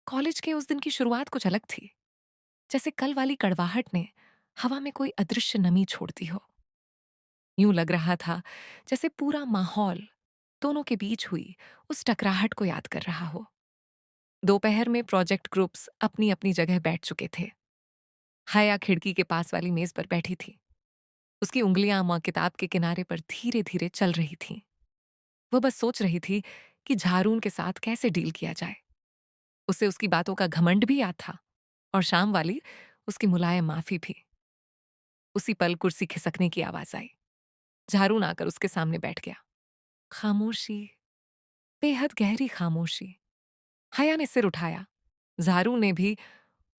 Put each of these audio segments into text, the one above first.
College के उस दिन की शुरुआत कुछ अलग थी। जैसे कल वाली कड़वाहट ने हवा में कोई अदृश्य नमी छोड़ दी हो। यूं लग रहा था जैसे पूरा माहौल दोनों के बीच हुई उस टकराहट को याद कर रहा हो। दोपहर में प्रोजेक्ट ग्रुप्स अपनी अपनी जगह बैठ चुके थे। हया खिड़की के पास वाली मेज पर बैठी थी। उसकी उंगलियां मां किताब के किनारे पर धीरे धीरे चल रही थीं। वो बस सोच रही थी कि झारून के साथ कैसे डील किया जाए। उसे उसकी बातों का घमंड भी याद था और शाम वाली उसकी मुलायम माफी भी। उसी पल कुर्सी खिसकने की आवाज आई। झारून आकर उसके सामने बैठ गया। खामोशी, बेहद गहरी खामोशी। हया ने सिर उठाया। झारू ने भी,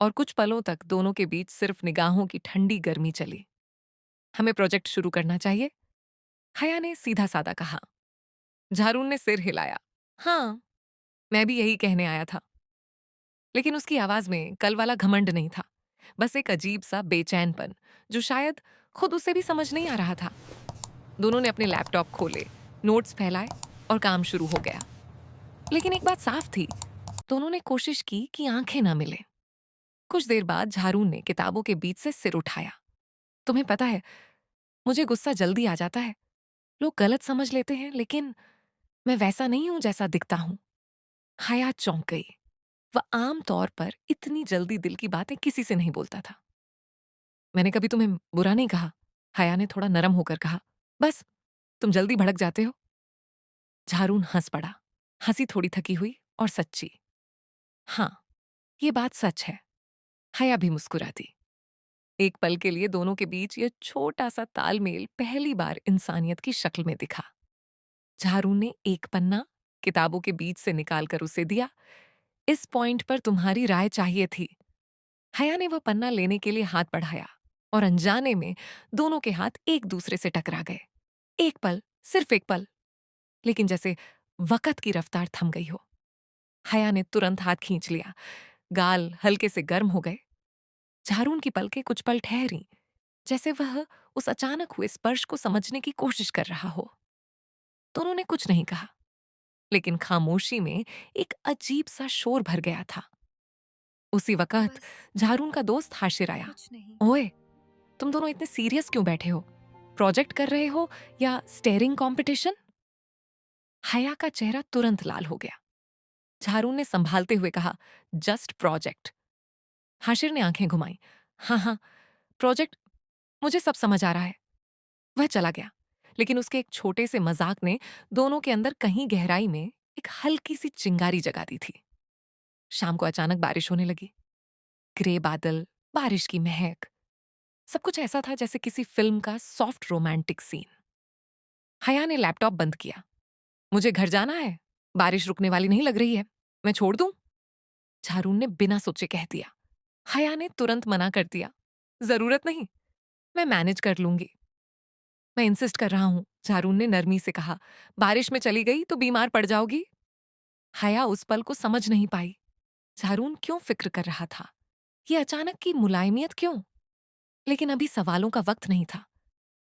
और कुछ पलों तक दोनों के बीच सिर्फ निगाहों की ठंडी गर्मी चली। हमें प्रोजेक्ट शुरू करना चाहिए, हया ने सीधा सादा कहा। झारून ने सिर हिलाया। हाँ, मैं भी यही कहने आया था। लेकिन उसकी आवाज में कल वाला घमंड नहीं था, बस एक अजीब सा बेचैनपन जो शायद खुद उसे भी समझ नहीं आ रहा था। दोनों ने अपने लैपटॉप खोले, नोट्स फैलाए और काम शुरू हो गया। लेकिन एक बात साफ थी, दोनों ने कोशिश की कि आंखें ना मिले। कुछ देर बाद झारून ने किताबों के बीच से सिर उठाया। तुम्हें पता है, मुझे गुस्सा जल्दी आ जाता है। लोग गलत समझ लेते हैं, लेकिन मैं वैसा नहीं हूं जैसा दिखता हूं। हया चौंक गई। वह आम तौर पर इतनी जल्दी दिल की बातें किसी से नहीं बोलता था। मैंने कभी तुम्हें बुरा नहीं कहा, हया ने थोड़ा नरम होकर कहा। बस तुम जल्दी भड़क जाते हो। झारून हंस पड़ा, हंसी थोड़ी थकी हुई और सच्ची। हाँ, ये बात सच है। हया भी मुस्कुरा दी। एक पल के लिए दोनों के बीच यह छोटा सा तालमेल पहली बार इंसानियत की शक्ल में दिखा। झारून ने एक पन्ना किताबों के बीच से निकालकर उसे दिया। इस पॉइंट पर तुम्हारी राय चाहिए थी। हया ने वह पन्ना लेने के लिए हाथ बढ़ाया और अनजाने में दोनों के हाथ एक दूसरे से टकरा गए। एक पल, सिर्फ एक पल, लेकिन जैसे वक़्त की रफ्तार थम गई हो। हया ने तुरंत हाथ खींच लिया। गाल हल्के से गर्म हो गए। झारून की पलकें कुछ पल ठहरी, जैसे वह उस अचानक हुए स्पर्श को समझने की कोशिश कर रहा हो। दोनों ने कुछ नहीं कहा, लेकिन खामोशी में एक अजीब सा शोर भर गया था। उसी वक़्त बस झारून का दोस्त हाशिर आया। कुछ नहीं। ओए, तुम दोनों इतने सीरियस क्यों बैठे हो? प्रोजेक्ट कर रहे हो या स्टेयरिंग कॉम्पिटिशन? हया का चेहरा तुरंत लाल हो गया। झारून ने संभालते हुए कहा, जस्ट प्रोजेक्ट। हाशिर ने आंखें घुमाई। हाँ हाँ, प्रोजेक्ट, मुझे सब समझ आ रहा है। वह चला गया, लेकिन उसके एक छोटे से मजाक ने दोनों के अंदर कहीं गहराई में एक हल्की सी चिंगारी जगा दी थी। शाम को अचानक बारिश होने लगी। ग्रे बादल, बारिश की महक, सब कुछ ऐसा था जैसे किसी फिल्म का सॉफ्ट रोमांटिक सीन। हया ने लैपटॉप बंद किया। मुझे घर जाना है, बारिश रुकने वाली नहीं लग रही है, मैं छोड़ दूं? झारून ने बिना सोचे कह दिया। हया ने तुरंत मना कर दिया। जरूरत नहीं, मैं मैनेज कर लूंगी। मैं इंसिस्ट कर रहा हूं, झारून ने नरमी से कहा। बारिश में चली गई तो बीमार पड़ जाओगी। हया उस पल को समझ नहीं पाई। झारून क्यों फिक्र कर रहा था? ये अचानक की मुलायमियत क्यों? लेकिन अभी सवालों का वक्त नहीं था।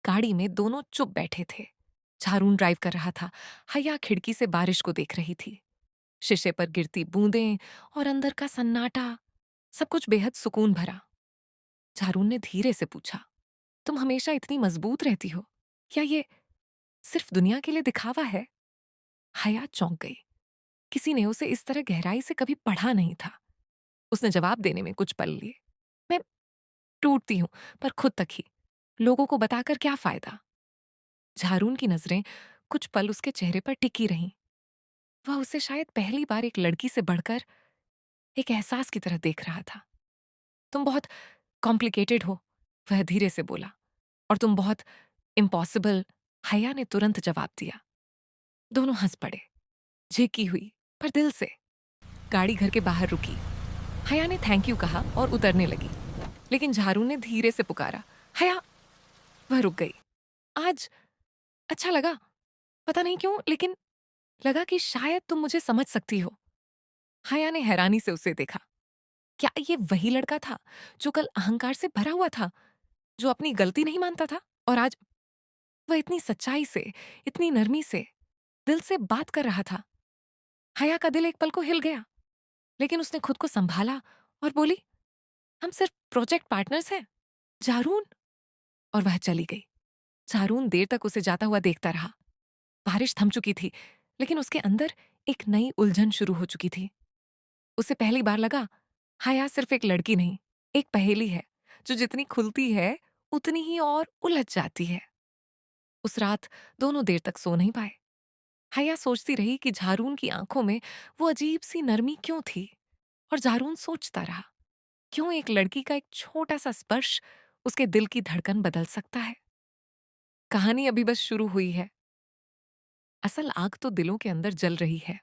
गाड़ी में दोनों चुप बैठे थे। झारून ड्राइव कर रहा था। हया खिड़की से बारिश को देख रही थी। शीशे पर गिरती बूंदें और अंदर का सन्नाटा, सब कुछ बेहद सुकून भरा। झारून ने धीरे से पूछा, तुम हमेशा इतनी मजबूत रहती हो, या ये सिर्फ दुनिया के लिए दिखावा है? हया चौंक गई। किसी ने उसे इस तरह गहराई से कभी पढ़ा नहीं था। उसने जवाब देने में कुछ पल लिए। मैं टूटती हूं, पर खुद तक ही। लोगों को बताकर क्या फायदा? झारून की नजरें कुछ पल उसके चेहरे पर टिकी रहीं। वह उसे शायद पहली बार एक लड़की से बढ़कर एक एहसास की तरह देख रहा था। तुम बहुत कॉम्प्लिकेटेड हो, वह धीरे से बोला। और तुम बहुत इम्पॉसिबल, हया ने तुरंत जवाब दिया। दोनों हंस पड़े, झेकी हुई, पर दिल से। गाड़ी घर के बाहर रुकी। हया ने थैंक यू कहा और उतरने लगी, लेकिन झारू ने धीरे से पुकारा, हया। वह रुक गई। आज अच्छा लगा, पता नहीं क्यों, लेकिन लगा कि शायद तुम मुझे समझ सकती हो। हया ने हैरानी से उसे देखा। क्या ये वही लड़का था जो कल अहंकार से भरा हुआ था, जो अपनी गलती नहीं मानता था? और आज वह इतनी सच्चाई से, इतनी नरमी से, दिल से बात कर रहा था। हया का दिल एक पल को हिल गया। लेकिन उसने खुद को संभाला और बोली, हम सिर्फ प्रोजेक्ट पार्टनर्स हैं। जारून। और वह चली गई। जारून देर तक उसे जाता हुआ देखता रहा। बारिश थम चुकी थी, लेकिन उसके अंदर एक नई उलझन शुरू हो चुकी थी। उसे पहली बार लगा, हया सिर्फ एक लड़की नहीं, एक पहेली है जो जितनी खुलती है उतनी ही और उलझ जाती है। उस रात दोनों देर तक सो नहीं पाए। हया सोचती रही कि झारून की आंखों में वो अजीब सी नरमी क्यों थी, और झारून सोचता रहा, क्यों एक लड़की का एक छोटा सा स्पर्श उसके दिल की धड़कन बदल सकता है। कहानी अभी बस शुरू हुई है। असल आग तो दिलों के अंदर जल रही है।